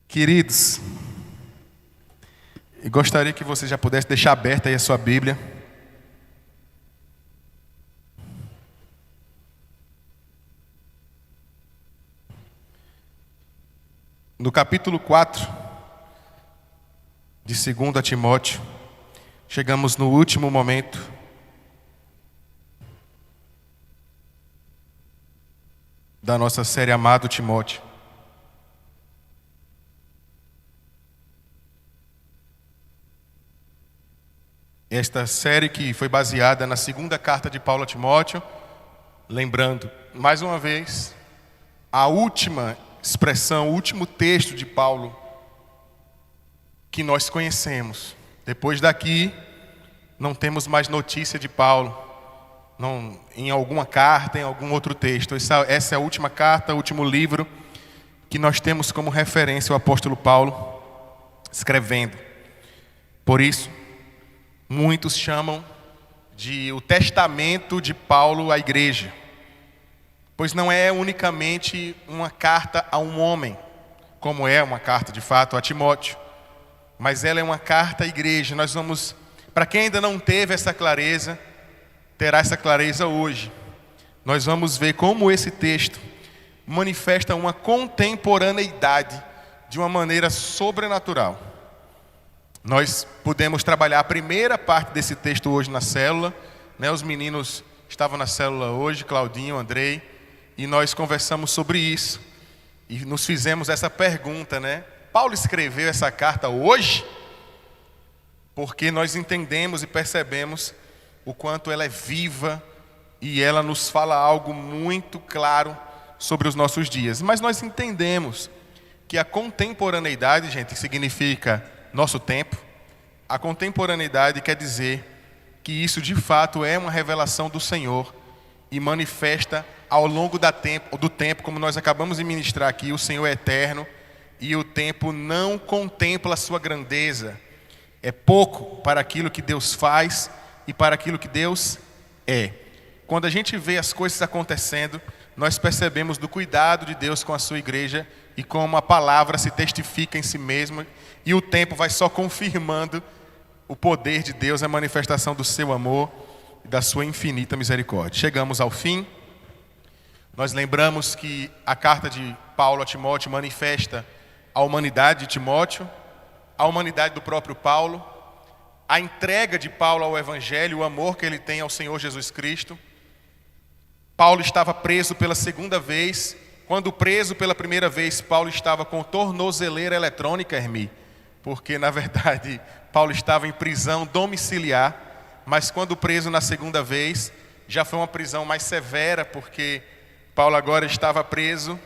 Queridos, eu gostaria que você já pudesse deixar aberta aí a sua Bíblia. No capítulo 4 de 2 Timóteo, chegamos no último momento da nossa série Amado Timóteo. Esta série que foi baseada na segunda carta de Paulo a Timóteo, lembrando, mais uma vez, a última expressão, o último texto de Paulo que nós conhecemos. Depois daqui, não temos mais notícia de Paulo, não, em alguma carta, em algum outro texto. Essa é a última carta, o último livro que nós temos como referência o apóstolo Paulo escrevendo. Por isso, muitos chamam de o testamento de Paulo à igreja, pois não é unicamente uma carta a um homem, como é uma carta de fato a Timóteo, mas ela é uma carta à igreja. Nós vamos, para quem ainda não teve essa clareza, terá essa clareza hoje. Nós vamos ver como esse texto manifesta uma contemporaneidade de uma maneira sobrenatural. Nós pudemos trabalhar a primeira parte desse texto hoje na célula, né? Os meninos estavam na célula hoje, Claudinho, Andrei, e nós conversamos sobre isso. E nos fizemos essa pergunta, né? Paulo escreveu essa carta hoje? Porque nós entendemos e percebemos o quanto ela é viva e ela nos fala algo muito claro sobre os nossos dias. Mas nós entendemos que a contemporaneidade, gente, significa nosso tempo. A contemporaneidade quer dizer que isso de fato é uma revelação do Senhor e manifesta ao longo do tempo, como nós acabamos de ministrar aqui. O Senhor é eterno e o tempo não contempla a sua grandeza. É pouco para aquilo que Deus faz e para aquilo que Deus é. Quando a gente vê as coisas acontecendo, nós percebemos do cuidado de Deus com a sua igreja e como a palavra se testifica em si mesma, e o tempo vai só confirmando o poder de Deus, a manifestação do seu amor e da sua infinita misericórdia. Chegamos ao fim. Nós lembramos que a carta de Paulo a Timóteo manifesta a humanidade de Timóteo, a humanidade do próprio Paulo, a entrega de Paulo ao Evangelho, o amor que ele tem ao Senhor Jesus Cristo. Paulo estava preso pela segunda vez. Quando preso pela primeira vez, Paulo estava com tornozeleira eletrônica, Hermi, porque na verdade Paulo estava em prisão domiciliar, mas quando preso na segunda vez, já foi uma prisão mais severa, porque Paulo agora estava preso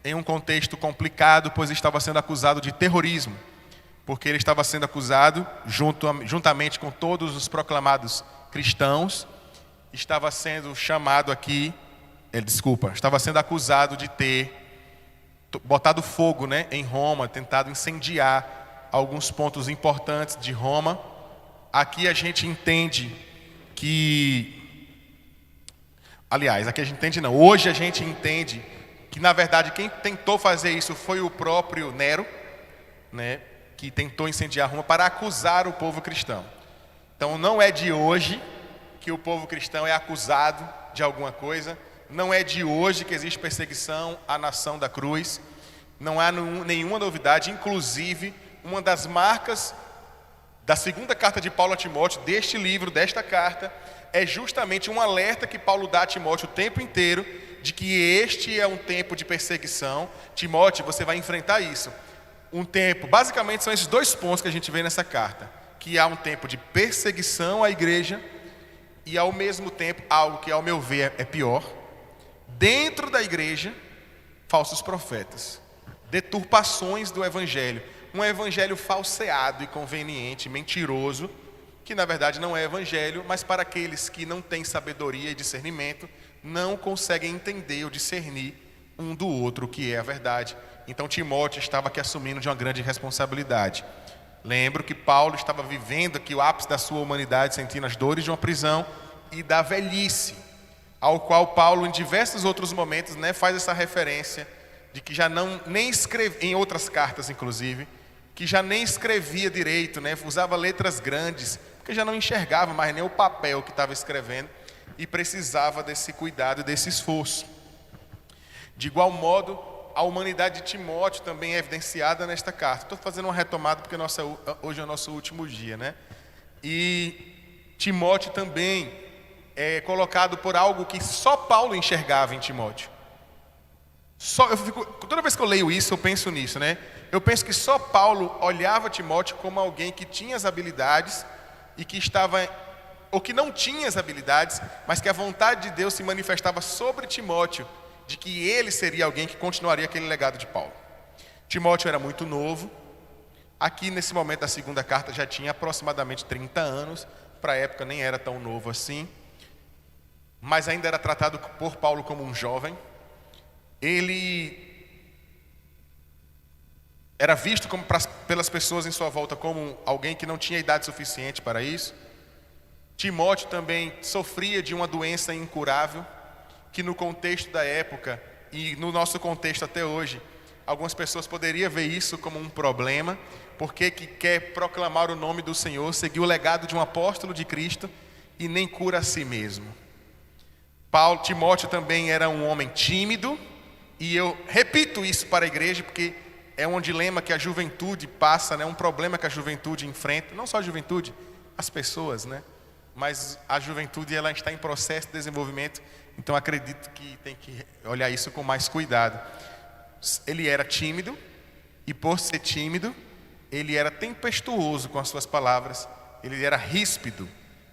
em um contexto complicado, pois estava sendo acusado de terrorismo, porque ele estava sendo acusado, juntamente com todos os proclamados cristãos, estava sendo chamado aqui, estava sendo acusado de ter botado fogo, né, em Roma, tentado incendiar alguns pontos importantes de Roma. Aqui a gente entende que, aliás, aqui a gente entende não, hoje a gente entende que na verdade quem tentou fazer isso foi o próprio Nero, né, que tentou incendiar Roma para acusar o povo cristão. Então não é de hoje que o povo cristão é acusado de alguma coisa, não é de hoje que existe perseguição à nação da cruz, não há nenhuma novidade. Inclusive, uma das marcas da segunda carta de Paulo a Timóteo, deste livro, desta carta, é justamente um alerta que Paulo dá a Timóteo o tempo inteiro, de que este é um tempo de perseguição. Timóteo, você vai enfrentar isso. Um tempo, basicamente são esses dois pontos que a gente vê nessa carta, que há um tempo de perseguição à igreja e ao mesmo tempo, algo que ao meu ver é pior, dentro da igreja, falsos profetas, deturpações do evangelho, um evangelho falseado e conveniente, mentiroso, que na verdade não é evangelho, mas para aqueles que não têm sabedoria e discernimento, não conseguem entender ou discernir um do outro o que é a verdade. Então Timóteo estava aqui assumindo de uma grande responsabilidade. Lembro que Paulo estava vivendo aqui o ápice da sua humanidade, sentindo as dores de uma prisão e da velhice, ao qual Paulo em diversos outros momentos, né, faz essa referência de que já não nem escrevia, em outras cartas inclusive, que já nem escrevia direito, né? Usava letras grandes, porque já não enxergava mais nem o papel que estava escrevendo e precisava desse cuidado e desse esforço. De igual modo, a humanidade de Timóteo também é evidenciada nesta carta. Estou fazendo uma retomada porque hoje é o nosso último dia, né? E Timóteo também é colocado por algo que só Paulo enxergava em Timóteo. Toda vez que eu leio isso, eu penso nisso, né? Eu penso que só Paulo olhava Timóteo como alguém que tinha as habilidades e que estava, ou que não tinha as habilidades, mas que a vontade de Deus se manifestava sobre Timóteo, de que ele seria alguém que continuaria aquele legado de Paulo. Timóteo era muito novo. Aqui nesse momento da segunda carta já tinha aproximadamente 30 anos, para a época nem era tão novo assim, mas ainda era tratado por Paulo como um jovem. Ele era visto pelas pessoas em sua volta como alguém que não tinha idade suficiente para isso. Timóteo também sofria de uma doença incurável, que no contexto da época e no nosso contexto até hoje, algumas pessoas poderiam ver isso como um problema, porque que quer proclamar o nome do Senhor, seguir o legado de um apóstolo de Cristo e nem cura a si mesmo. Timóteo também era um homem tímido, e eu repito isso para a igreja porque é um dilema que a juventude passa, né? Um problema que a juventude enfrenta, não só a juventude, as pessoas, né? Mas a juventude ela está em processo de desenvolvimento, então acredito que tem que olhar isso com mais cuidado. Ele era tímido, e por ser tímido, ele era tempestuoso com as suas palavras, ele era ríspido,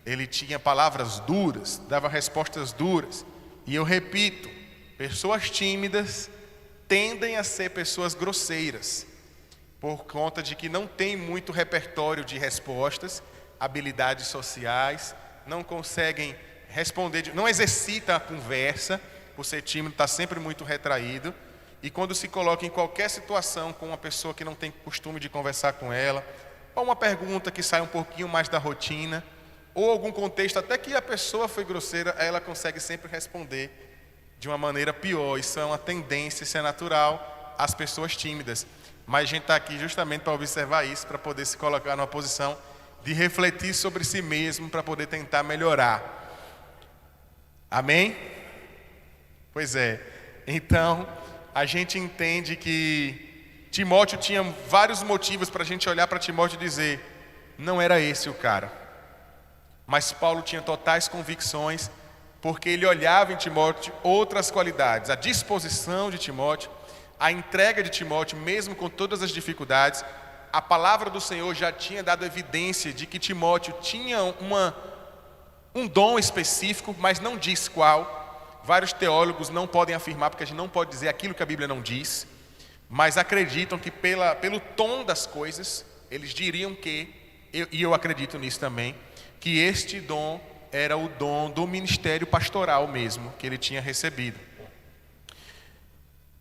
ele tinha palavras duras, dava respostas duras. E eu repito, pessoas tímidas tendem a ser pessoas grosseiras, por conta de que não tem muito repertório de respostas, habilidades sociais, não conseguem responder, não exercita a conversa, por ser tímido, está sempre muito retraído, e quando se coloca em qualquer situação com uma pessoa que não tem costume de conversar com ela, ou uma pergunta que sai um pouquinho mais da rotina, ou algum contexto até que a pessoa foi grosseira, ela consegue sempre responder de uma maneira pior. Isso é uma tendência, isso é natural às pessoas tímidas, mas a gente está aqui justamente para observar isso, para poder se colocar numa posição de refletir sobre si mesmo, para poder tentar melhorar. Amém? Pois é. Então, a gente entende que Timóteo tinha vários motivos para a gente olhar para Timóteo e dizer, não era esse o cara. Mas Paulo tinha totais convicções, porque ele olhava em Timóteo outras qualidades, a disposição de Timóteo, a entrega de Timóteo, mesmo com todas as dificuldades. A palavra do Senhor já tinha dado evidência de que Timóteo tinha um dom específico, mas não diz qual. Vários teólogos não podem afirmar, porque a gente não pode dizer aquilo que a Bíblia não diz, mas acreditam que pelo tom das coisas, eles diriam que, e eu acredito nisso também, que este dom era o dom do ministério pastoral mesmo, que ele tinha recebido.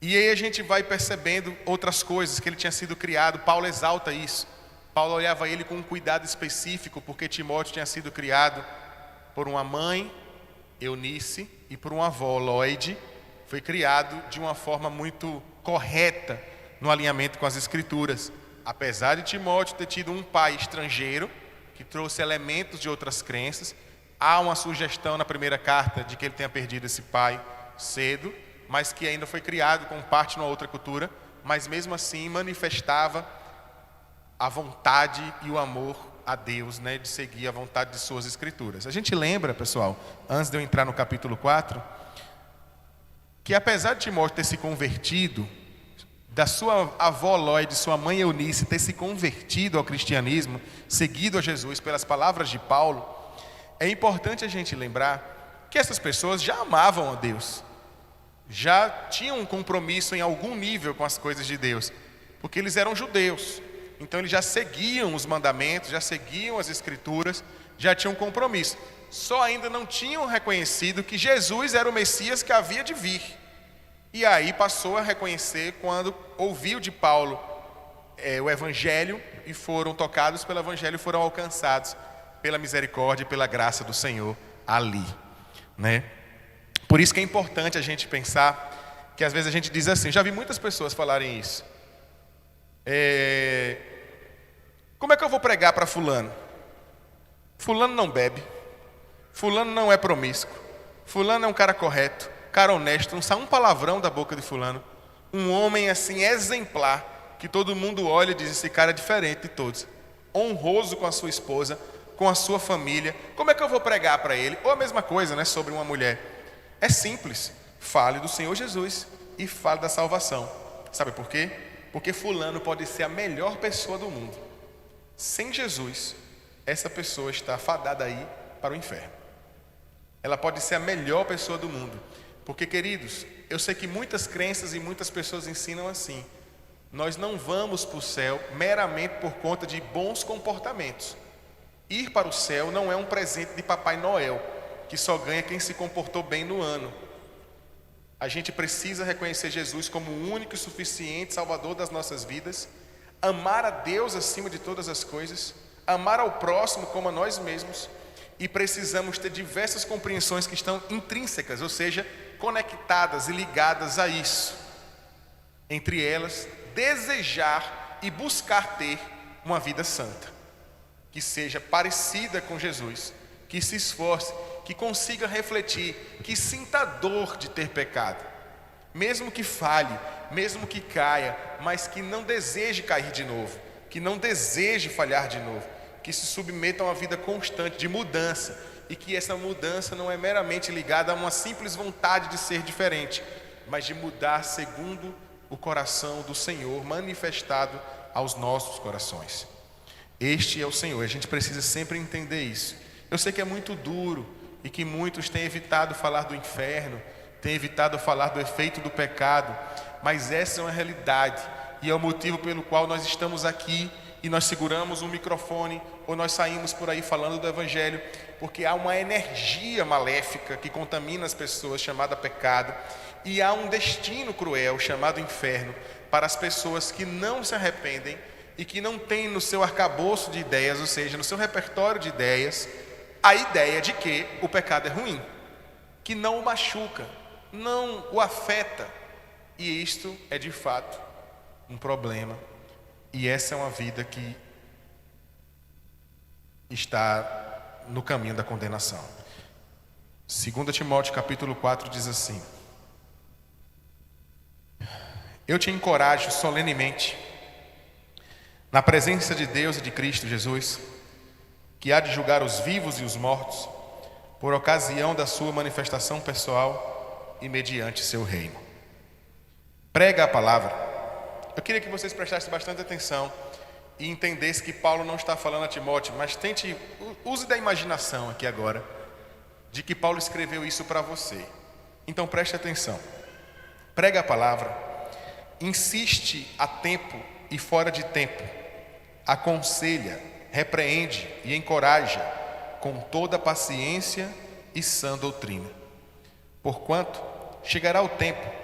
E aí a gente vai percebendo outras coisas, que ele tinha sido criado. Paulo exalta isso. Paulo olhava ele com um cuidado específico, porque Timóteo tinha sido criado por uma mãe, Eunice, e por uma avó, Loide. Foi criado de uma forma muito correta no alinhamento com as Escrituras. Apesar de Timóteo ter tido um pai estrangeiro, que trouxe elementos de outras crenças, há uma sugestão na primeira carta de que ele tenha perdido esse pai cedo, mas que ainda foi criado com parte numa outra cultura, mas mesmo assim manifestava a vontade e o amor a Deus, né, de seguir a vontade de suas Escrituras. A gente lembra, pessoal, antes de eu entrar no capítulo 4, que apesar de Timóteo ter se convertido, da sua avó Loide, sua mãe Eunice, ter se convertido ao cristianismo, seguido a Jesus pelas palavras de Paulo, é importante a gente lembrar que essas pessoas já amavam a Deus, já tinham um compromisso em algum nível com as coisas de Deus, porque eles eram judeus, então eles já seguiam os mandamentos, já seguiam as Escrituras, já tinham um compromisso, só ainda não tinham reconhecido que Jesus era o Messias que havia de vir. E aí passou a reconhecer quando ouviu de Paulo o Evangelho, e foram tocados pelo Evangelho, foram alcançados pela misericórdia e pela graça do Senhor ali, né? Por isso que é importante a gente pensar que às vezes a gente diz assim, já vi muitas pessoas falarem isso. Como é que eu vou pregar para fulano? Fulano não bebe, fulano não é promíscuo, fulano é um cara correto, cara honesto, não sai um palavrão da boca de fulano. Um homem assim exemplar, que todo mundo olha e diz, esse cara é diferente de todos. Honroso com a sua esposa, com a sua família. Como é que eu vou pregar para ele? Ou a mesma coisa, né, sobre uma mulher. É simples, fale do Senhor Jesus e fale da salvação. Sabe por quê? Porque fulano pode ser a melhor pessoa do mundo. Sem Jesus, essa pessoa está fadada aí para o inferno. Ela pode ser a melhor pessoa do mundo. Porque, queridos, eu sei que muitas crenças e muitas pessoas ensinam assim. Nós não vamos para o céu meramente por conta de bons comportamentos. Ir para o céu não é um presente de Papai Noel, que só ganha quem se comportou bem no ano. A gente precisa reconhecer Jesus como o único e suficiente Salvador das nossas vidas, amar a Deus acima de todas as coisas, amar ao próximo como a nós mesmos, e precisamos ter diversas compreensões que estão intrínsecas, ou seja, conectadas e ligadas a isso. Entre elas, desejar e buscar ter uma vida santa, que seja parecida com Jesus, que se esforce, que consiga refletir, que sinta a dor de ter pecado, mesmo que falhe, mesmo que caia, mas que não deseje cair de novo, que não deseje falhar de novo, que se submeta a uma vida constante de mudança, e que essa mudança não é meramente ligada a uma simples vontade de ser diferente, mas de mudar segundo o coração do Senhor manifestado aos nossos corações. Este é o Senhor, a gente precisa sempre entender isso. Eu sei que é muito duro e que muitos têm evitado falar do inferno, têm evitado falar do efeito do pecado, mas essa é uma realidade e é o motivo pelo qual nós estamos aqui e nós seguramos um microfone ou nós saímos por aí falando do Evangelho, porque há uma energia maléfica que contamina as pessoas, chamada pecado, e há um destino cruel chamado inferno para as pessoas que não se arrependem e que não têm no seu arcabouço de ideias, ou seja, no seu repertório de ideias, a ideia de que o pecado é ruim, que não o machuca, não o afeta, e isto é de fato um problema. E essa é uma vida que está no caminho da condenação. 2 Timóteo capítulo 4 diz assim: eu te encorajo solenemente, na presença de Deus e de Cristo Jesus, que há de julgar os vivos e os mortos, por ocasião da sua manifestação pessoal e mediante seu reino. Prega a palavra. Eu queria que vocês prestassem bastante atenção e entendessem que Paulo não está falando a Timóteo, mas use da imaginação aqui agora, de que Paulo escreveu isso para você. Então preste atenção. Prega a palavra, insiste a tempo e fora de tempo, aconselha, repreende e encoraja com toda paciência e sã doutrina. Porquanto chegará o tempo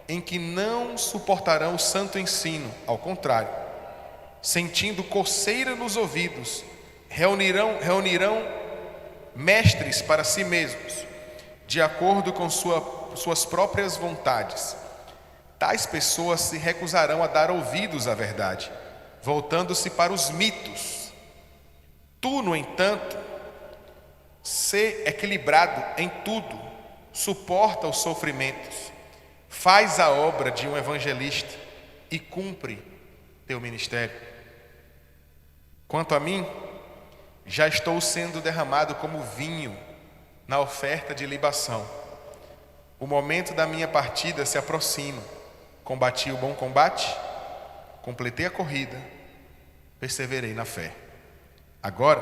em que não suportarão o santo ensino, ao contrário, sentindo coceira nos ouvidos, reunirão mestres para si mesmos, de acordo com suas próprias vontades. Tais pessoas se recusarão a dar ouvidos à verdade, voltando-se para os mitos. Tu, no entanto, sê equilibrado em tudo, suporta os sofrimentos, faz a obra de um evangelista e cumpre teu ministério. Quanto a mim, já estou sendo derramado como vinho na oferta de libação. O momento da minha partida se aproxima. Combati o bom combate, completei a corrida, perseverei na fé. Agora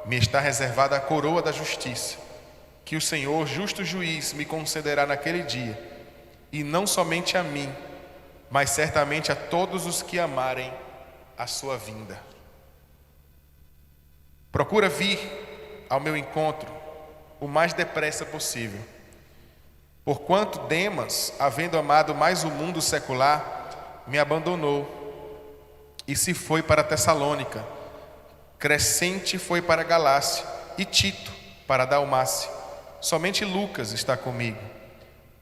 me está reservada a coroa da justiça, que o Senhor, justo juiz, me concederá naquele dia, e não somente a mim, mas certamente a todos os que amarem a sua vinda. Procura vir ao meu encontro o mais depressa possível. Porquanto Demas, havendo amado mais o mundo secular, me abandonou e se foi para Tessalônica. Crescente foi para Galácia e Tito para Dalmácia. Somente Lucas está comigo.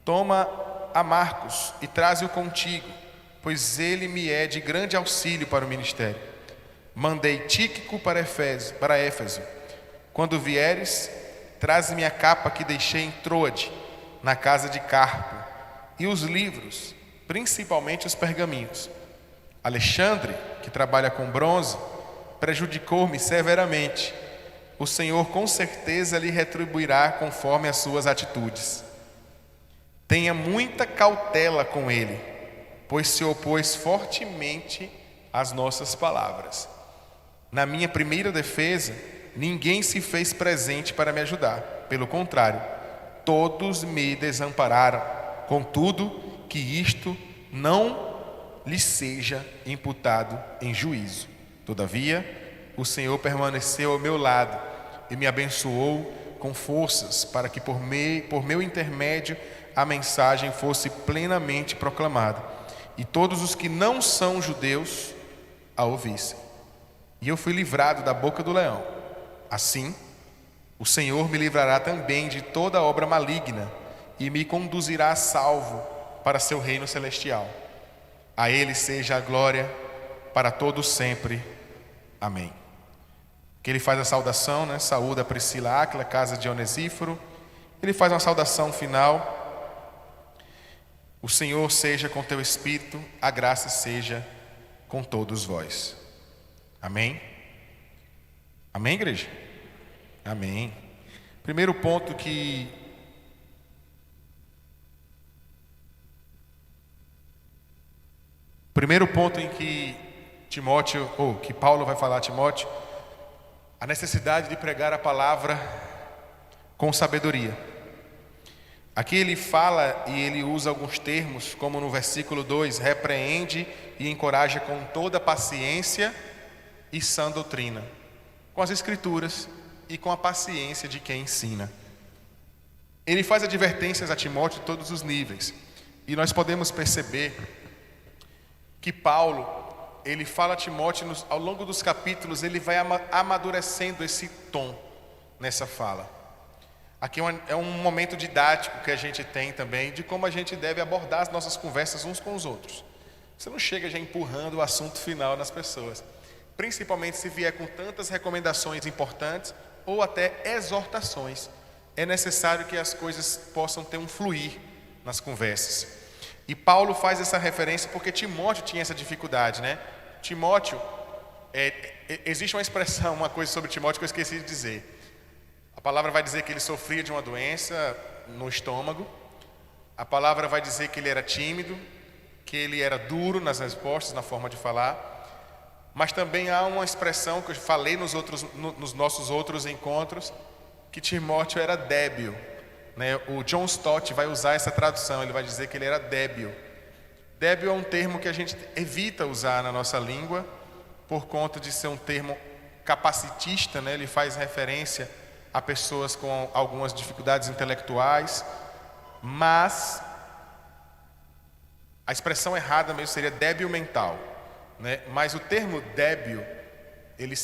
Toma a Marcos e traze-o contigo, pois ele me é de grande auxílio para o ministério. Mandei Tíquico para Éfeso. Quando vieres, traze-me a capa que deixei em Troade, na casa de Carpo, e os livros, principalmente os pergaminhos. Alexandre, que trabalha com bronze, prejudicou-me severamente. O Senhor com certeza lhe retribuirá conforme as suas atitudes. Tenha muita cautela com ele, pois se opôs fortemente às nossas palavras. Na minha primeira defesa, ninguém se fez presente para me ajudar. Pelo contrário, todos me desampararam. Contudo, que isto não lhe seja imputado em juízo. Todavia, o Senhor permaneceu ao meu lado e me abençoou com forças para que por meu intermédio a mensagem fosse plenamente proclamada e todos os que não são judeus a ouvissem. E eu fui livrado da boca do leão. Assim, o Senhor me livrará também de toda obra maligna e me conduzirá a salvo para seu reino celestial. A Ele seja a glória para todos sempre. Amém. Que ele faz a saudação, né? Saúda Priscila, Áquila, casa de Onesíforo. Ele faz uma saudação final. O Senhor seja com teu espírito, a graça seja com todos vós. Amém? Amém, igreja? Amém. Primeiro ponto que em que Timóteo, ou que Paulo vai falar a Timóteo, a necessidade de pregar a palavra com sabedoria. Aqui ele fala e ele usa alguns termos, como no versículo 2, repreende e encoraja com toda paciência e sã doutrina, com as escrituras e com a paciência de quem ensina. Ele faz advertências a Timóteo em todos os níveis, e nós podemos perceber que Paulo, ele fala a Timóteo, ao longo dos capítulos, ele vai amadurecendo esse tom nessa fala. Aqui é um momento didático que a gente tem também, de como a gente deve abordar as nossas conversas uns com os outros. Você não chega já empurrando o assunto final nas pessoas, principalmente se vier com tantas recomendações importantes ou até exortações. É necessário que as coisas possam ter um fluir nas conversas. E Paulo faz essa referência porque Timóteo tinha essa dificuldade, né? Timóteo, existe uma expressão, uma coisa sobre Timóteo que eu esqueci de dizer. A palavra vai dizer que ele sofria de uma doença no estômago. A palavra vai dizer que ele era tímido, que ele era duro nas respostas, na forma de falar. Mas também há uma expressão que eu falei nos nossos outros encontros, que Timóteo era débil. O John Stott vai usar essa tradução, ele vai dizer que ele era débil. Débil é um termo que a gente evita usar na nossa língua, por conta de ser um termo capacitista, né? Ele faz referência a pessoas com algumas dificuldades intelectuais, mas a expressão errada mesmo seria débil mental, né? Mas o termo débil, ele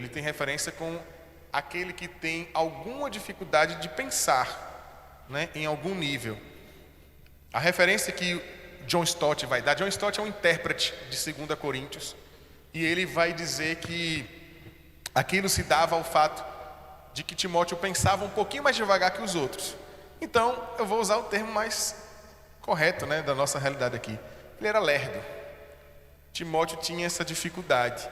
tem referência com aquele que tem alguma dificuldade de pensar, né, em algum nível. A referência que John Stott vai dar, John Stott é um intérprete de 2 Coríntios, e ele vai dizer que aquilo se dava ao fato de que Timóteo pensava um pouquinho mais devagar que os outros. Então, eu vou usar o termo mais correto, né, da nossa realidade aqui. Ele era lerdo. Timóteo tinha essa dificuldade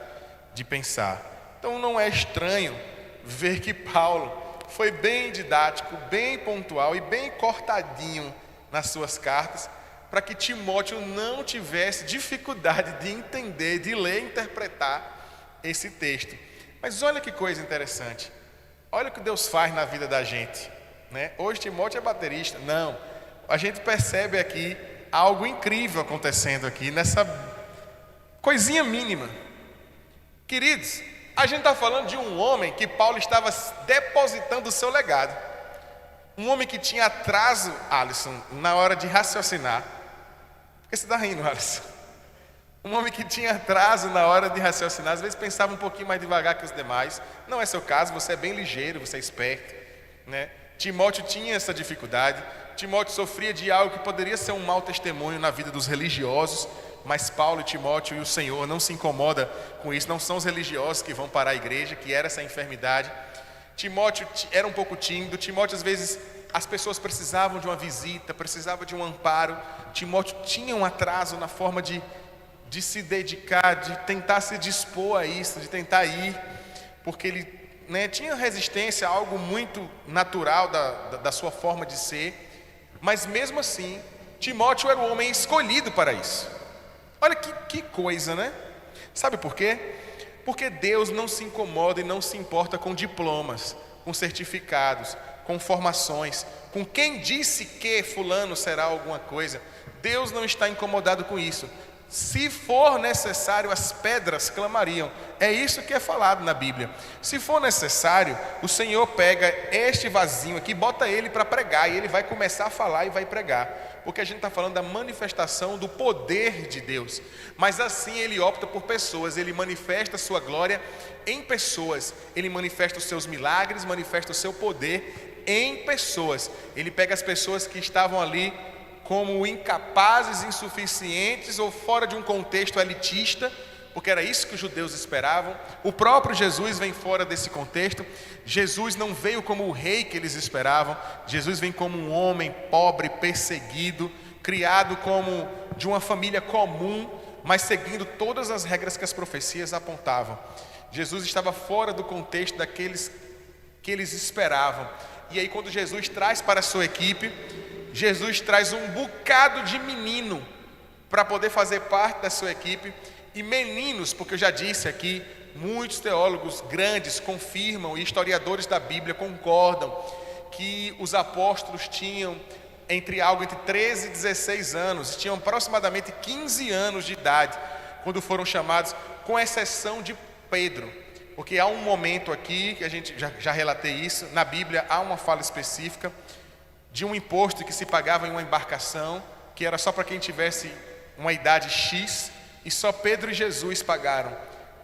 de pensar. Então, não é estranho ver que Paulo foi bem didático, bem pontual e bem cortadinho nas suas cartas, para que Timóteo não tivesse dificuldade de entender, de ler e interpretar esse texto. Mas olha que coisa interessante, olha o que Deus faz na vida da gente, né? Hoje Timóteo é baterista, não, a gente percebe aqui algo incrível acontecendo aqui, nessa coisinha mínima. Queridos, a gente está falando de um homem que Paulo estava depositando o seu legado. Um homem que tinha atraso, Alisson, na hora de raciocinar. Por que você está rindo, Alisson? Um homem que tinha atraso na hora de raciocinar. Às vezes pensava um pouquinho mais devagar que os demais. Não é seu caso, você é bem ligeiro, você é esperto, né? Timóteo tinha essa dificuldade. Timóteo sofria de algo que poderia ser um mau testemunho na vida dos religiosos, mas Paulo e Timóteo e o Senhor não se incomoda com isso. Não são os religiosos que vão parar a igreja, que era essa enfermidade. Timóteo era um pouco tímido. Timóteo, às vezes, as pessoas precisavam de uma visita, precisavam de um amparo. Timóteo tinha um atraso na forma de se dedicar, de tentar se dispor a isso, de tentar ir, porque ele, tinha resistência a algo muito natural da sua forma de ser. Mas mesmo assim, Timóteo era o homem escolhido para isso. Olha que coisa, né? Sabe por quê? Porque Deus não se incomoda e não se importa com diplomas, com certificados, com formações, com quem disse que fulano será alguma coisa. Deus não está incomodado com isso. Se for necessário, as pedras clamariam. É isso que é falado na Bíblia. Se for necessário, o Senhor pega este vasinho aqui, bota ele para pregar, e ele vai começar a falar e vai pregar. Porque a gente está falando da manifestação do poder de Deus. Mas assim ele opta por pessoas, ele manifesta a sua glória em pessoas. Ele manifesta os seus milagres, manifesta o seu poder em pessoas. Ele pega as pessoas que estavam ali como incapazes, insuficientes ou fora de um contexto elitista, porque era isso que os judeus esperavam. O próprio Jesus vem fora desse contexto. Jesus não veio como o rei que eles esperavam. Jesus vem como um homem pobre, perseguido, criado como de uma família comum, mas seguindo todas as regras que as profecias apontavam. Jesus estava fora do contexto daqueles que eles esperavam. E aí, quando Jesus traz para a sua equipe, Jesus traz um bocado de menino para poder fazer parte da sua equipe. E meninos, porque eu já disse aqui, muitos teólogos grandes confirmam, e historiadores da Bíblia concordam, que os apóstolos tinham entre 13 e 16 anos, tinham aproximadamente 15 anos de idade, quando foram chamados, com exceção de Pedro. Porque há um momento aqui, que a gente já relatei isso, na Bíblia há uma fala específica, de um imposto que se pagava em uma embarcação, que era só para quem tivesse uma idade X, e só Pedro e Jesus pagaram,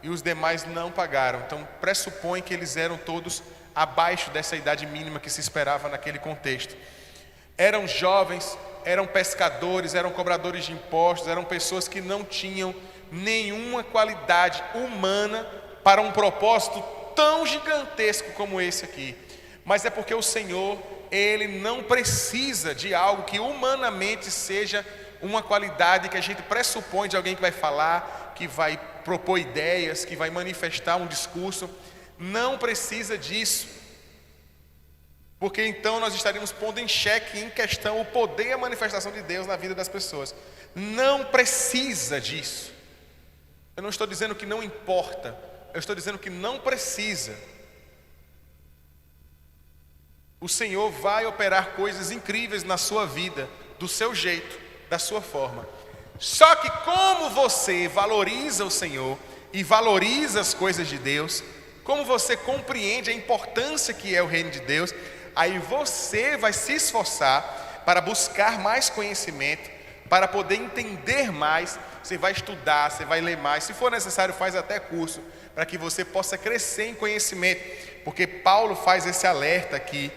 e os demais não pagaram. Então pressupõe que eles eram todos abaixo dessa idade mínima que se esperava naquele contexto. Eram jovens, eram pescadores, eram cobradores de impostos, eram pessoas que não tinham nenhuma qualidade humana para um propósito tão gigantesco como esse aqui. Mas é porque o Senhor, Ele não precisa de algo que humanamente seja uma qualidade que a gente pressupõe de alguém que vai falar, que vai propor ideias, que vai manifestar um discurso. Não precisa disso, porque então nós estaríamos pondo em xeque, em questão, o poder e a manifestação de Deus na vida das pessoas. Não precisa disso. Eu não estou dizendo que não importa, eu estou dizendo que não precisa. O Senhor vai operar coisas incríveis na sua vida, do seu jeito, da sua forma. Só que como você valoriza o Senhor e valoriza as coisas de Deus, como você compreende a importância que é o reino de Deus, aí você vai se esforçar para buscar mais conhecimento, para poder entender mais. Você vai estudar, você vai ler mais, se for necessário faz até curso, para que você possa crescer em conhecimento, porque Paulo faz esse alerta aqui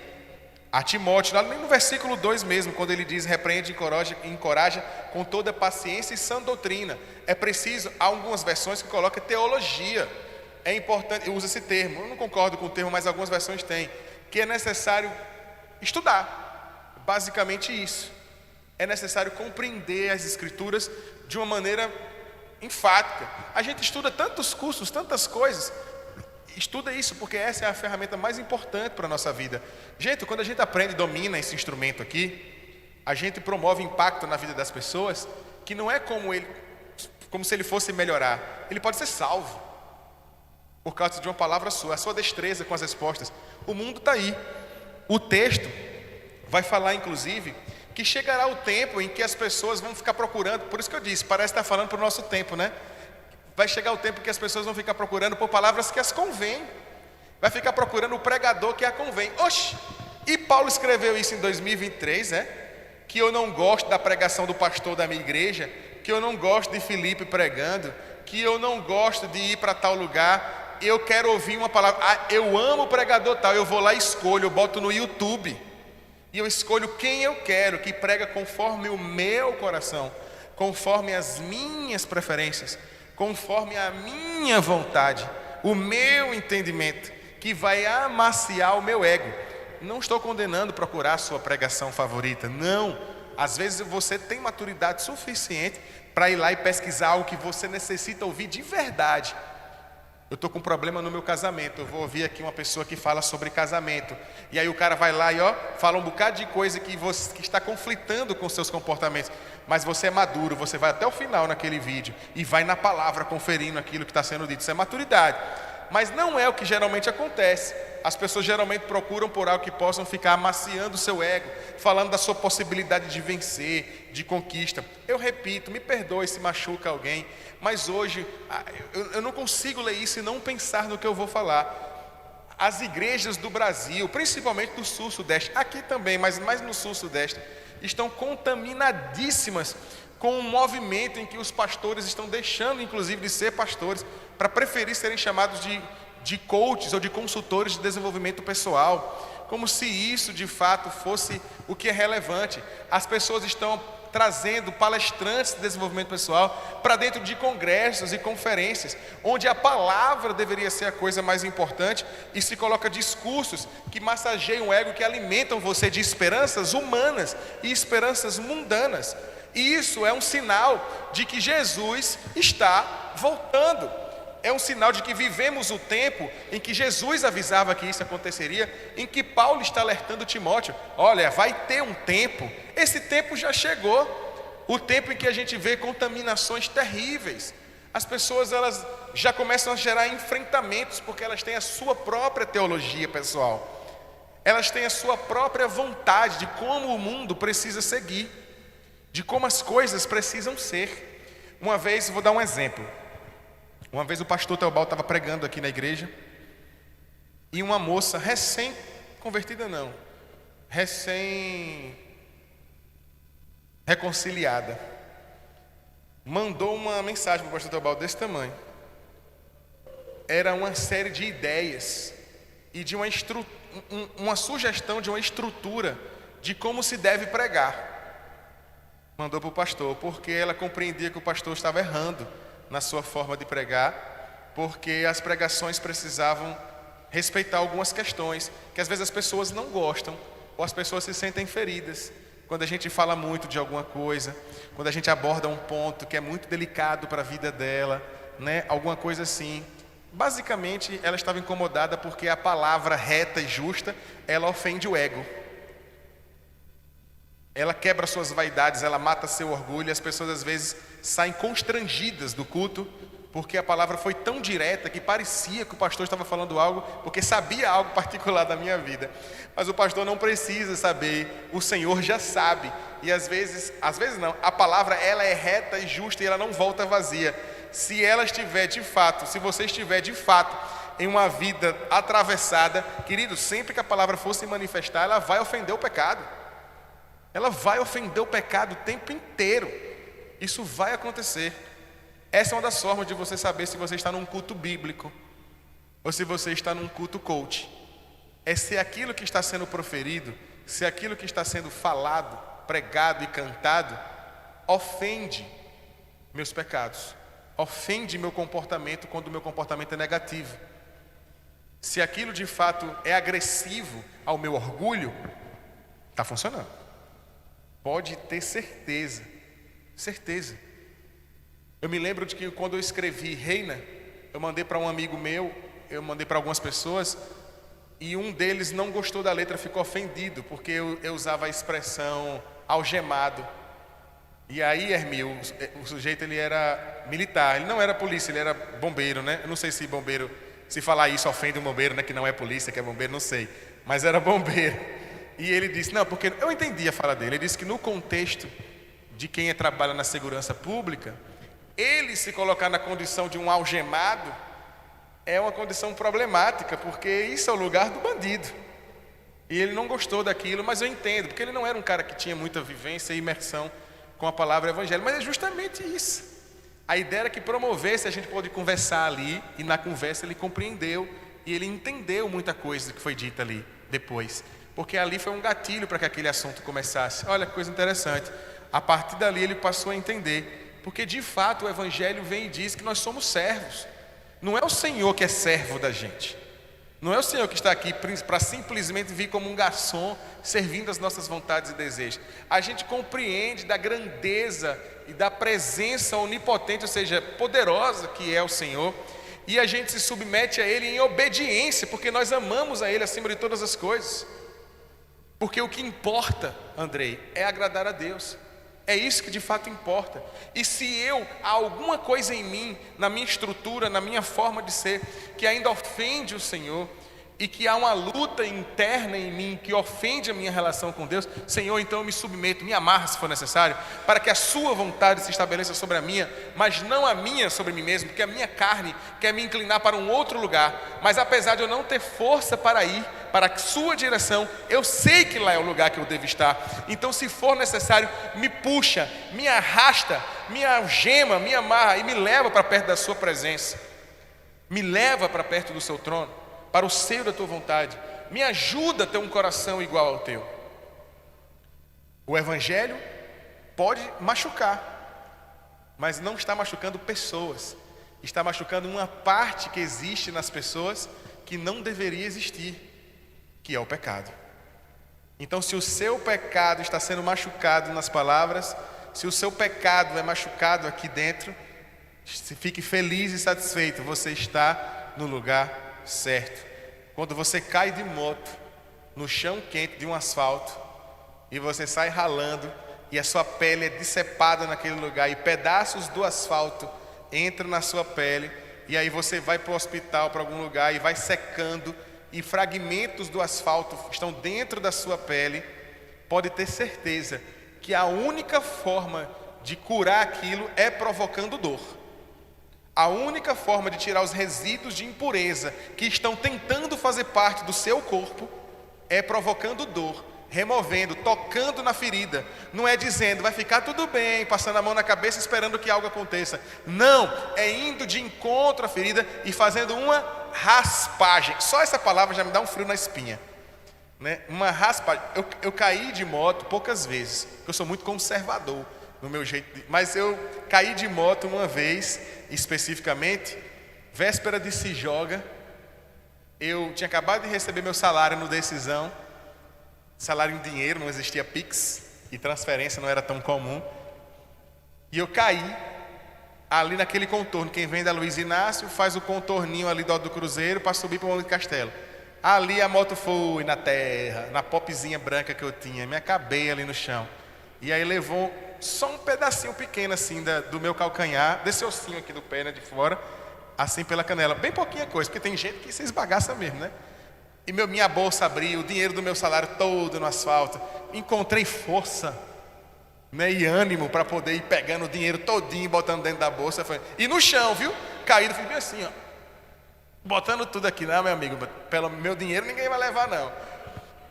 a Timóteo, lá no versículo 2 mesmo, quando ele diz: repreende e encoraja com toda paciência e sã doutrina. É preciso, há algumas versões que colocam teologia, é importante, usa esse termo, eu não concordo com o termo, mas algumas versões têm, que é necessário estudar, basicamente isso, é necessário compreender as Escrituras de uma maneira enfática. A gente estuda tantos cursos, tantas coisas. Estuda isso, porque essa é a ferramenta mais importante para a nossa vida. Gente, quando a gente aprende e domina esse instrumento aqui, a gente promove impacto na vida das pessoas, que não é como se ele fosse melhorar. Ele pode ser salvo por causa de uma palavra sua, a sua destreza com as respostas. O mundo está aí. O texto vai falar, inclusive, que chegará o tempo em que as pessoas vão ficar procurando. Por isso que eu disse, parece estar falando para o nosso tempo, né? Vai chegar o tempo que as pessoas vão ficar procurando por palavras que as convém. Vai ficar procurando o pregador que a convém. Oxe! E Paulo escreveu isso em 2023, que eu não gosto da pregação do pastor da minha igreja, que eu não gosto de Filipe pregando, que eu não gosto de ir para tal lugar, eu quero ouvir uma palavra. Ah, eu amo o pregador tal, eu vou lá e escolho, eu boto no YouTube. E eu escolho quem eu quero, que prega conforme o meu coração, conforme as minhas preferências, conforme a minha vontade, o meu entendimento, que vai amaciar o meu ego. Não estou condenando procurar a sua pregação favorita, não. Às vezes você tem maturidade suficiente para ir lá e pesquisar algo que você necessita ouvir de verdade. Eu estou com um problema no meu casamento, eu vou ouvir aqui uma pessoa que fala sobre casamento. E aí o cara vai lá e fala um bocado de coisa que está conflitando com seus comportamentos. Mas você é maduro, você vai até o final naquele vídeo e vai na palavra conferindo aquilo que está sendo dito. Isso é maturidade. Mas não é o que geralmente acontece. As pessoas geralmente procuram por algo que possam ficar amaciando o seu ego, falando da sua possibilidade de vencer, de conquista. Eu repito, me perdoe se machuca alguém, mas hoje eu não consigo ler isso e não pensar no que eu vou falar. As igrejas do Brasil, principalmente do sul-sudeste, aqui também, mas mais no sul-sudeste, estão contaminadíssimas com um movimento em que os pastores estão deixando, inclusive, de ser pastores, para preferir serem chamados de coaches ou de consultores de desenvolvimento pessoal, como se isso de fato fosse o que é relevante. As pessoas estão trazendo palestrantes de desenvolvimento pessoal para dentro de congressos e conferências, onde a palavra deveria ser a coisa mais importante, e se coloca discursos que massageiam o ego, que alimentam você de esperanças humanas e esperanças mundanas. E isso é um sinal de que Jesus está voltando. É um sinal de que vivemos o tempo em que Jesus avisava que isso aconteceria, em que Paulo está alertando Timóteo: olha, vai ter um tempo, esse tempo já chegou, o tempo em que a gente vê contaminações terríveis. As pessoas, elas já começam a gerar enfrentamentos, porque elas têm a sua própria teologia pessoal, elas têm a sua própria vontade de como o mundo precisa seguir, de como as coisas precisam ser. Uma vez, vou dar um exemplo. Uma vez o pastor Teobaldo estava pregando aqui na igreja, e uma moça recém-convertida, recém-reconciliada, mandou uma mensagem para o pastor Teobaldo desse tamanho. Era uma série de ideias e de uma sugestão de uma estrutura de como se deve pregar. Mandou para o pastor, porque ela compreendia que o pastor estava errando na sua forma de pregar, porque as pregações precisavam respeitar algumas questões que às vezes as pessoas não gostam, ou as pessoas se sentem feridas quando a gente fala muito de alguma coisa, quando a gente aborda um ponto que é muito delicado para a vida dela, né? Alguma coisa assim. Basicamente, ela estava incomodada porque a palavra reta e justa, ela ofende o ego. Ela quebra suas vaidades, ela mata seu orgulho, e as pessoas às vezes saem constrangidas do culto, porque a palavra foi tão direta que parecia que o pastor estava falando algo, porque sabia algo particular da minha vida. Mas o pastor não precisa saber, o Senhor já sabe. E às vezes não, a palavra ela é reta e justa e ela não volta vazia. Se ela estiver de fato, se você estiver de fato em uma vida atravessada, querido, sempre que a palavra for se manifestar, ela vai ofender o pecado. Ela vai ofender o pecado o tempo inteiro. Isso vai acontecer. Essa é uma das formas de você saber se você está num culto bíblico ou se você está num culto coach. É se aquilo que está sendo proferido, se aquilo que está sendo falado, pregado e cantado ofende meus pecados, ofende meu comportamento quando o meu comportamento é negativo. Se aquilo de fato é agressivo ao meu orgulho, está funcionando. Pode ter certeza. Eu me lembro de que quando eu escrevi Reina, eu mandei para um amigo meu, eu mandei para algumas pessoas, e um deles não gostou da letra, ficou ofendido, porque eu usava a expressão algemado. E aí, Hermil, o sujeito ele era militar, ele não era polícia, ele era bombeiro, né? Eu não sei se bombeiro, se falar isso ofende um bombeiro, né? Que não é polícia, que é bombeiro, não sei. Mas era bombeiro. E ele disse, não, porque eu entendi a fala dele. Ele disse que no contexto de quem trabalha na segurança pública, ele se colocar na condição de um algemado é uma condição problemática, porque isso é o lugar do bandido. E ele não gostou daquilo, mas eu entendo, porque ele não era um cara que tinha muita vivência e imersão com a palavra evangelho. Mas é justamente isso. A ideia era que promovesse, a gente pôde conversar ali, e na conversa ele compreendeu, e ele entendeu muita coisa que foi dita ali depois. porque ali foi um gatilho para que aquele assunto começasse. Olha que coisa interessante. A partir dali ele passou a entender, porque de fato o Evangelho vem e diz que nós somos servos. Não é o Senhor que é servo da gente. Não é o Senhor que está aqui para simplesmente vir como um garçom, servindo as nossas vontades e desejos. A gente compreende da grandeza e da presença onipotente, ou seja, poderosa que é o Senhor, e a gente se submete a Ele em obediência, porque nós amamos a Ele acima de todas as coisas. Porque o que importa, Andrei, é agradar a Deus. É isso que de fato importa. E se há alguma coisa em mim, na minha estrutura, na minha forma de ser, que ainda ofende o Senhor, e que há uma luta interna em mim que ofende a minha relação com Deus, Senhor, então eu me submeto, me amarra se for necessário, para que a sua vontade se estabeleça sobre a minha, mas não a minha sobre mim mesmo, porque a minha carne quer me inclinar para um outro lugar. Mas apesar de eu não ter força para ir para a sua direção, eu sei que lá é o lugar que eu devo estar. Então, se for necessário, me puxa, me arrasta, me algema, me amarra e me leva para perto da sua presença, me leva para perto do seu trono, para o seio da tua vontade. Me ajuda a ter um coração igual ao teu. O Evangelho pode machucar, mas não está machucando pessoas, está machucando uma parte que existe nas pessoas que não deveria existir, que é o pecado. Então, se o seu pecado está sendo machucado nas palavras, se o seu pecado é machucado aqui dentro, fique feliz e satisfeito, você está no lugar certo. Quando você cai de moto no chão quente de um asfalto e você sai ralando e a sua pele é decepada naquele lugar e pedaços do asfalto entram na sua pele, e aí você vai para o hospital, para algum lugar, e vai secando e fragmentos do asfalto estão dentro da sua pele, pode ter certeza que a única forma de curar aquilo é provocando dor. A única forma de tirar os resíduos de impureza que estão tentando fazer parte do seu corpo é provocando dor, removendo, tocando na ferida. Não é dizendo, vai ficar tudo bem, passando a mão na cabeça esperando que algo aconteça. Não, é indo de encontro à ferida e fazendo uma raspagem. Só essa palavra já me dá um frio na espinha, né? Uma raspagem. Eu caí de moto poucas vezes, porque eu sou muito conservador no meu jeito mas eu caí de moto uma vez, especificamente, véspera de Se Joga. Eu tinha acabado de receber meu salário no Decisão, salário em dinheiro, não existia Pix, e transferência não era tão comum, e eu caí ali naquele contorno. Quem vem da Luiz Inácio faz o contorninho ali do Alto do Cruzeiro para subir para o Monte Castelo. Ali a moto foi na terra, na popzinha branca que eu tinha, me acabei ali no chão, e aí levou só um pedacinho pequeno assim do meu calcanhar, desse ossinho aqui do pé, né, de fora, assim pela canela, bem pouquinha coisa, porque tem gente que se esbagaça mesmo, né? E minha bolsa abriu, o dinheiro do meu salário todo no asfalto. Encontrei força, né, e ânimo para poder ir pegando o dinheiro todinho, botando dentro da bolsa. E no chão, viu? Caído, fui bem assim, ó, botando tudo aqui. Não, meu amigo, pelo meu dinheiro ninguém vai levar, não.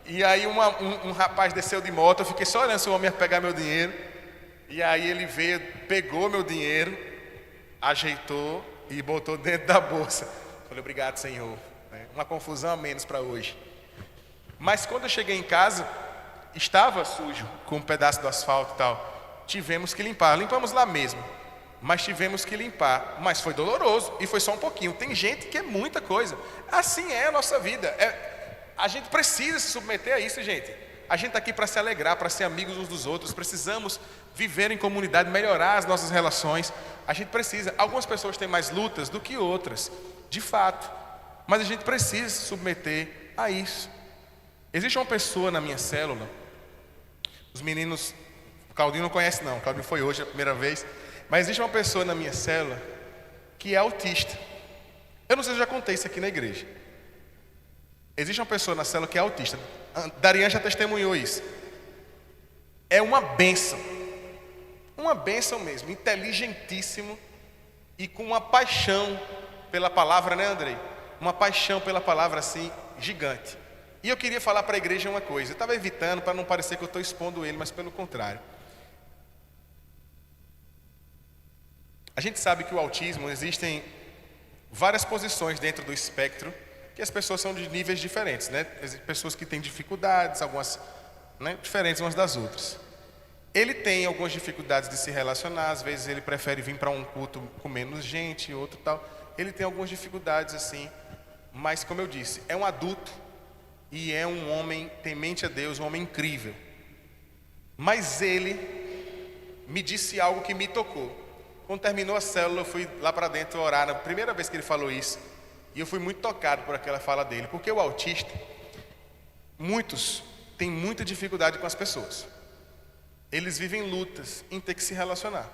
E aí um rapaz desceu de moto, eu fiquei só olhando se o homem ia pegar meu dinheiro. E aí ele veio, pegou meu dinheiro, ajeitou e botou dentro da bolsa. Falei, obrigado, Senhor. Uma confusão a menos para hoje. Mas quando eu cheguei em casa, estava sujo, com um pedaço do asfalto e tal. Tivemos que limpar, limpamos lá mesmo, mas tivemos que limpar. Mas foi doloroso, e foi só um pouquinho. Tem gente que é muita coisa. Assim é a nossa vida. A gente precisa se submeter a isso, gente. A gente está aqui para se alegrar, para ser amigos uns dos outros. Precisamos viver em comunidade, melhorar as nossas relações. A gente precisa. Algumas pessoas têm mais lutas do que outras, de fato, mas a gente precisa se submeter a isso. Existe uma pessoa na minha célula, os meninos, o Claudinho não conhece não, o Claudinho foi hoje a primeira vez, mas existe uma pessoa na minha célula que é autista. Eu não sei se eu já contei isso aqui na igreja. Existe uma pessoa na célula que é autista. Darian já testemunhou isso. É uma bênção mesmo, inteligentíssimo e com uma paixão pela palavra, né, Andrei? Uma paixão pela palavra assim, gigante. E eu queria falar para a igreja uma coisa. Eu estava evitando para não parecer que eu estou expondo ele, mas pelo contrário. A gente sabe que o autismo, existem várias posições dentro do espectro que as pessoas são de níveis diferentes, né? Pessoas que têm dificuldades, algumas, né, diferentes umas das outras. Ele tem algumas dificuldades de se relacionar, às vezes ele prefere vir para um culto com menos gente, outro tal. Ele tem algumas dificuldades assim, mas como eu disse, é um adulto e é um homem temente a Deus, um homem incrível. Mas ele me disse algo que me tocou. Quando terminou a célula, eu fui lá para dentro orar, na primeira vez que ele falou isso, e eu fui muito tocado por aquela fala dele, porque o autista, muitos têm muita dificuldade com as pessoas. Eles vivem lutas em ter que se relacionar.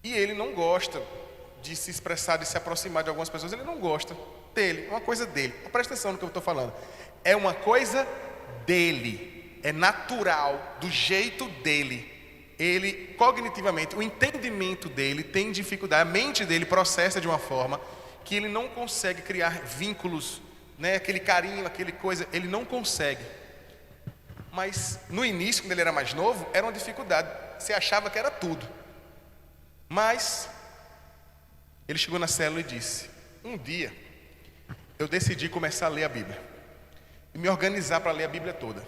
E ele não gosta de se expressar, de se aproximar de algumas pessoas. Ele não gosta dele, é uma coisa dele. Presta atenção no que eu estou falando. É uma coisa dele, é natural, do jeito dele. Ele, cognitivamente, o entendimento dele tem dificuldade, a mente dele processa de uma forma que ele não consegue criar vínculos, né? Aquele carinho, aquele coisa, ele não consegue. Mas no início, quando ele era mais novo, era uma dificuldade. Você achava que era tudo. Mas ele chegou na célula e disse: um dia eu decidi começar a ler a Bíblia e me organizar para ler a Bíblia toda.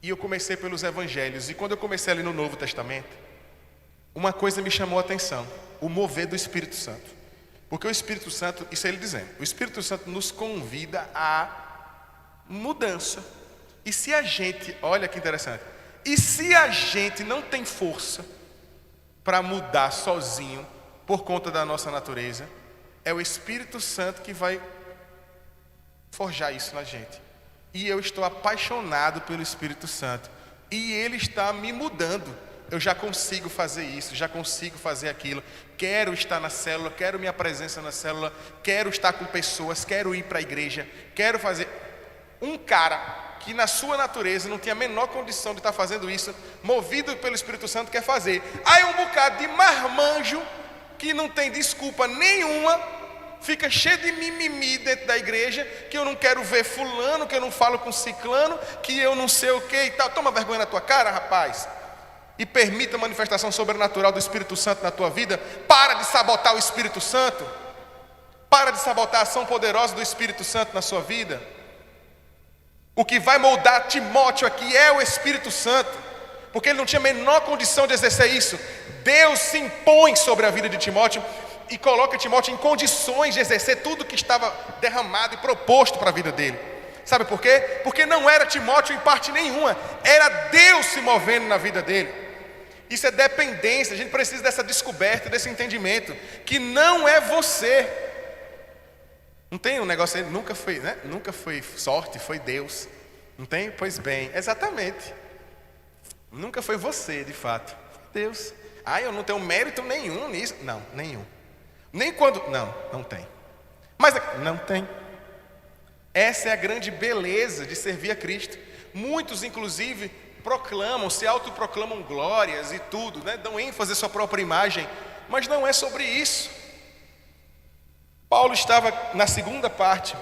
E eu comecei pelos evangelhos. E quando eu comecei a ler no Novo Testamento, uma coisa me chamou a atenção: o mover do Espírito Santo. Porque o Espírito Santo, isso é ele dizendo, o Espírito Santo nos convida à mudança. E se a gente, olha que interessante, e se a gente não tem força para mudar sozinho por conta da nossa natureza, é o Espírito Santo que vai forjar isso na gente. E eu estou apaixonado pelo Espírito Santo, e ele está me mudando. Eu já consigo fazer isso, já consigo fazer aquilo. Quero estar na célula, quero minha presença na célula, quero estar com pessoas, quero ir para a igreja, quero fazer. Um cara que na sua natureza não tinha a menor condição de estar fazendo isso, movido pelo Espírito Santo, quer fazer. Aí um bocado de marmanjo, que não tem desculpa nenhuma, fica cheio de mimimi dentro da igreja, que eu não quero ver fulano, que eu não falo com ciclano, que eu não sei o que e tal. Toma vergonha na tua cara, rapaz, e permita a manifestação sobrenatural do Espírito Santo na tua vida. Para de sabotar o Espírito Santo, para de sabotar a ação poderosa do Espírito Santo na sua vida. O que vai moldar Timóteo aqui é o Espírito Santo, porque ele não tinha a menor condição de exercer isso. Deus se impõe sobre a vida de Timóteo e coloca Timóteo em condições de exercer tudo que estava derramado e proposto para a vida dele. Sabe por quê? Porque não era Timóteo em parte nenhuma, era Deus se movendo na vida dele. Isso é dependência. A gente precisa dessa descoberta, desse entendimento, que não é você. Não tem um negócio aí, nunca foi, né? Nunca foi sorte, foi Deus. Não tem? Pois bem, exatamente. Nunca foi você, de fato. Foi Deus. Ah, eu não tenho mérito nenhum nisso. Não, nenhum. Nem quando. Não tem. Mas não tem. Essa é a grande beleza de servir a Cristo. Muitos, inclusive, proclamam, se autoproclamam glórias e tudo, né? Dão ênfase à sua própria imagem. Mas não é sobre isso. Paulo estava na segunda parte.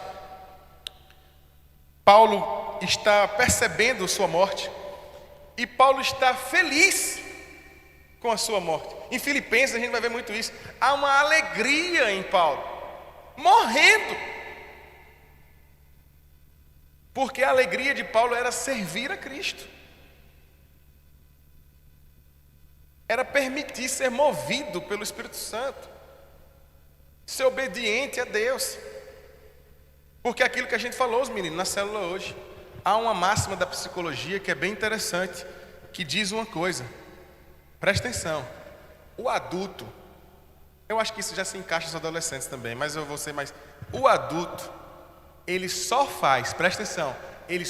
Paulo está percebendo sua morte. E Paulo está feliz com a sua morte. Em Filipenses a gente vai ver muito isso. Há uma alegria em Paulo, morrendo. Porque a alegria de Paulo era servir a Cristo. Era permitir ser movido pelo Espírito Santo. Ser obediente a Deus. Porque aquilo que a gente falou, os meninos, na célula hoje, há uma máxima da psicologia que é bem interessante, que diz uma coisa, presta atenção: o adulto, eu acho que isso já se encaixa nos adolescentes também, mas eu vou ser mais. O adulto, ele só faz, presta atenção, ele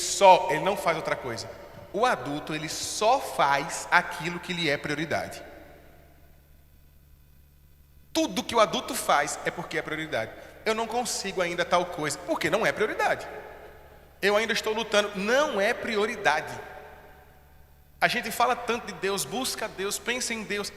não faz outra coisa. O adulto, ele só faz aquilo que lhe é prioridade. Tudo que o adulto faz é porque é prioridade. Eu não consigo ainda tal coisa, porque não é prioridade. Eu ainda estou lutando, não é prioridade. A gente fala tanto de Deus, busca Deus, pensa em Deus,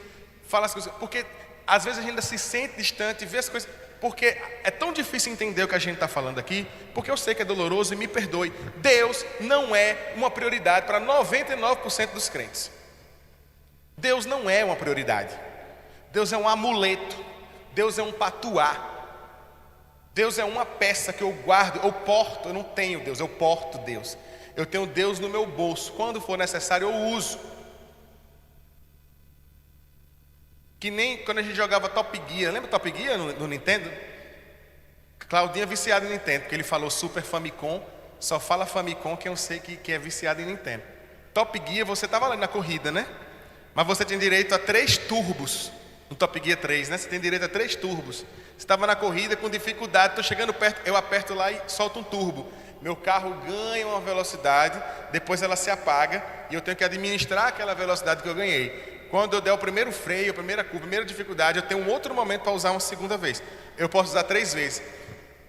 fala as coisas, porque às vezes a gente ainda se sente distante, vê as coisas, porque é tão difícil entender o que a gente está falando aqui, porque eu sei que é doloroso e me perdoe. Deus não é uma prioridade para 99% dos crentes. Deus não é uma prioridade. Deus é um amuleto, Deus é um patuá. Deus é uma peça que eu guardo, eu porto. Eu não tenho Deus, eu porto Deus. Eu tenho Deus no meu bolso. Quando for necessário, eu uso. Que nem quando a gente jogava Top Gear. Lembra Top Gear no Nintendo? Claudinho é viciado em Nintendo, porque ele falou Super Famicom. Só fala Famicom que eu sei que é viciado em Nintendo. Top Gear, você estava lá na corrida, né? Mas você tem direito a 3 turbos. No Top Gear 3, né? Você tem direito a 3 turbos. Você estava na corrida com dificuldade, estou chegando perto, eu aperto lá e solto um turbo. Meu carro ganha uma velocidade, depois ela se apaga e eu tenho que administrar aquela velocidade que eu ganhei. Quando eu der o primeiro freio, a primeira curva, a primeira dificuldade, eu tenho um outro momento para usar uma segunda vez. Eu posso usar 3 vezes.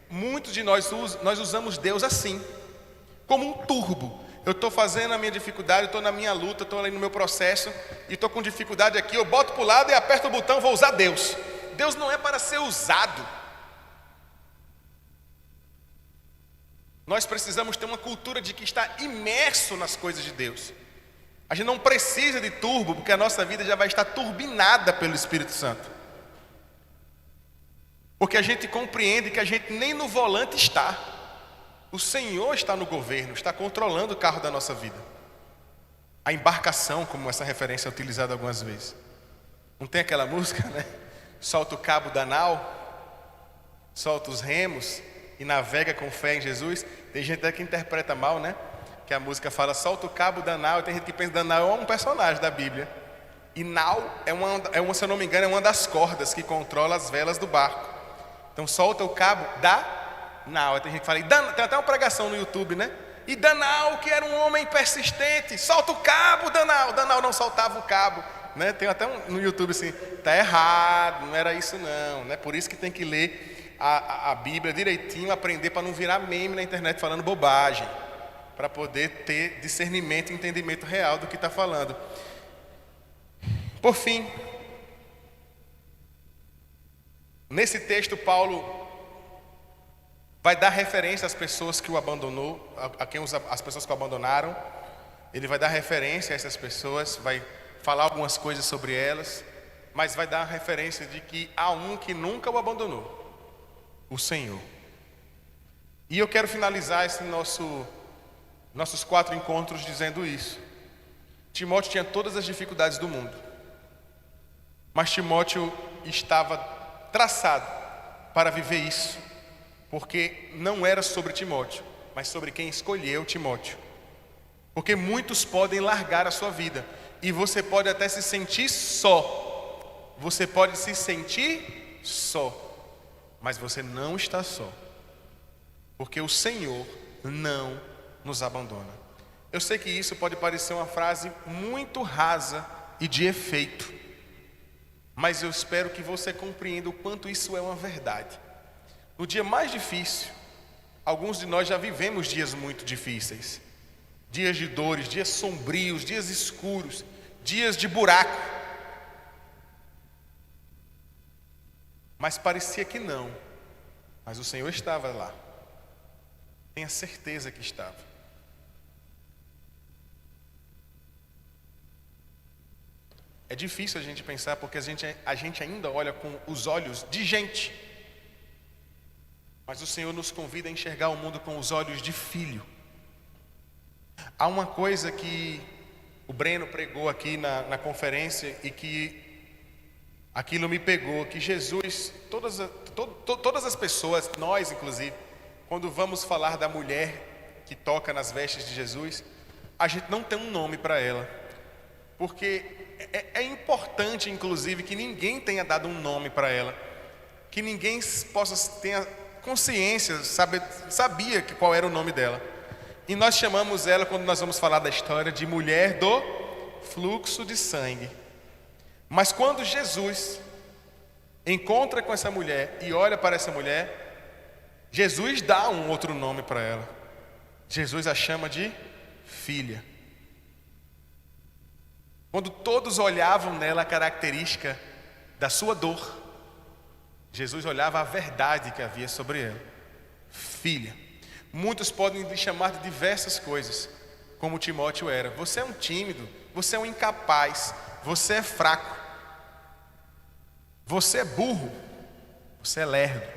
Muitos de nós usamos Deus assim, como um turbo. Eu estou fazendo a minha dificuldade, estou na minha luta, estou ali no meu processo e estou com dificuldade aqui, eu boto para o lado e aperto o botão, vou usar Deus. Deus não é para ser usado. Nós precisamos ter uma cultura de que está imerso nas coisas de Deus. A gente não precisa de turbo, porque a nossa vida já vai estar turbinada pelo Espírito Santo. Porque a gente compreende que a gente nem no volante está. O Senhor está no governo, está controlando o carro da nossa vida. A embarcação, como essa referência é utilizada algumas vezes. Não tem aquela música, né? Solta o cabo da nau, solta os remos e navega com fé em Jesus. Tem gente até que interpreta mal, né? Que a música fala, solta o cabo da nau. Tem gente que pensa que nau é um personagem da Bíblia. E nau se eu não me engano, é uma das cordas que controla as velas do barco. Então solta o cabo da nau. Tem gente que fala, tem até uma pregação no YouTube, né? E Danau, que era um homem persistente, solta o cabo, Danau. Danau não soltava o cabo, né? Tem até no YouTube assim, tá errado, não era isso não, né? Por isso que tem que ler a Bíblia direitinho, aprender para não virar meme na internet falando bobagem, para poder ter discernimento e entendimento real do que está falando. Por fim, nesse texto Paulo vai dar referência às pessoas que o abandonou, as pessoas que o abandonaram. Ele vai dar referência a essas pessoas, vai falar algumas coisas sobre elas, mas vai dar a referência de que há um que nunca o abandonou, o Senhor. E eu quero finalizar nossos 4 encontros dizendo isso. Timóteo tinha todas as dificuldades do mundo, mas Timóteo estava traçado para viver isso. Porque não era sobre Timóteo, mas sobre quem escolheu Timóteo. Porque muitos podem largar a sua vida, e você pode até se sentir só. Você pode se sentir só, mas você não está só. Porque o Senhor não nos abandona. Eu sei que isso pode parecer uma frase muito rasa e de efeito, mas eu espero que você compreenda o quanto isso é uma verdade. No dia mais difícil, alguns de nós já vivemos dias muito difíceis. Dias de dores, dias sombrios, dias escuros, dias de buraco. Mas parecia que não. Mas o Senhor estava lá. Tenha certeza que estava. É difícil a gente pensar porque a gente ainda olha com os olhos de gente. Mas o Senhor nos convida a enxergar o mundo com os olhos de filho. Há uma coisa que o Breno pregou aqui na conferência e que aquilo me pegou, que Jesus, todas as pessoas, nós inclusive, quando vamos falar da mulher que toca nas vestes de Jesus, a gente não tem um nome para ela. Porque é importante, inclusive, que ninguém tenha dado um nome para ela. Que ninguém tenha consciência, sabia qual era o nome dela. E nós chamamos ela, quando nós vamos falar da história, de mulher do fluxo de sangue. Mas quando Jesus encontra com essa mulher e olha para essa mulher, Jesus dá um outro nome para ela. Jesus a chama de filha. Quando todos olhavam nela a característica da sua dor, Jesus olhava a verdade que havia sobre ela. Filha. Muitos podem lhe chamar de diversas coisas, como Timóteo era. Você é um tímido, você é um incapaz, você é fraco, você é burro, você é lerdo.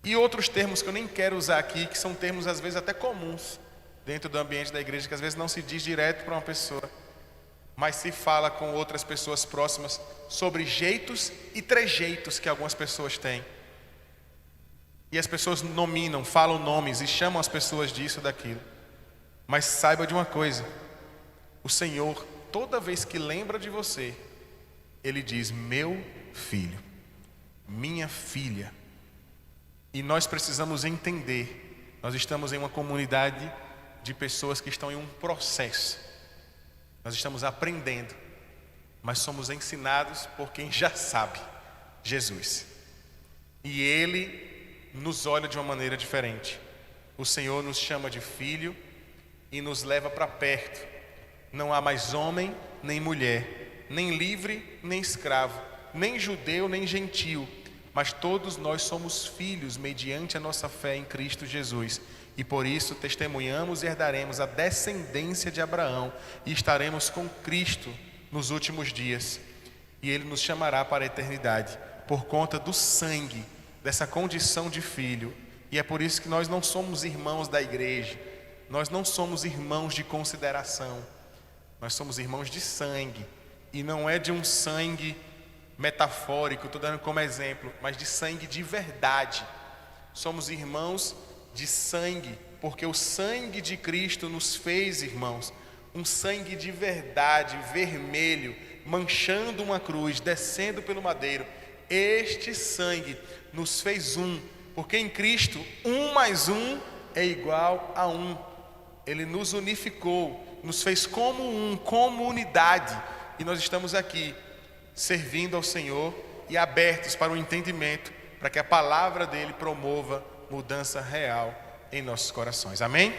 E outros termos que eu nem quero usar aqui, que são termos às vezes até comuns dentro do ambiente da igreja, que às vezes não se diz direto para uma pessoa, mas se fala com outras pessoas próximas sobre jeitos e trejeitos que algumas pessoas têm. E as pessoas nominam, falam nomes e chamam as pessoas disso ou daquilo. Mas saiba de uma coisa: o Senhor, toda vez que lembra de você, Ele diz: meu filho, minha filha. E nós precisamos entender, nós estamos em uma comunidade de pessoas que estão em um processo. Nós estamos aprendendo, mas somos ensinados por quem já sabe, Jesus. E Ele nos olha de uma maneira diferente. O Senhor nos chama de filho e nos leva para perto. Não há mais homem nem mulher, nem livre nem escravo, nem judeu nem gentil, mas todos nós somos filhos mediante a nossa fé em Cristo Jesus. E por isso testemunhamos e herdaremos a descendência de Abraão e estaremos com Cristo nos últimos dias. E Ele nos chamará para a eternidade por conta do sangue, dessa condição de filho. E é por isso que nós não somos irmãos da igreja, nós não somos irmãos de consideração, nós somos irmãos de sangue. E não é de um sangue metafórico, estou dando como exemplo, mas de sangue de verdade. Somos irmãos de sangue, porque o sangue de Cristo nos fez irmãos. Um sangue de verdade, vermelho, manchando uma cruz, descendo pelo madeiro. Este sangue nos fez um, porque em Cristo 1 mais 1 é igual a 1. Ele nos unificou, nos fez como um, como unidade. E nós estamos aqui servindo ao Senhor e abertos para o entendimento, para que a palavra dele promova mudança real em nossos corações. Amém?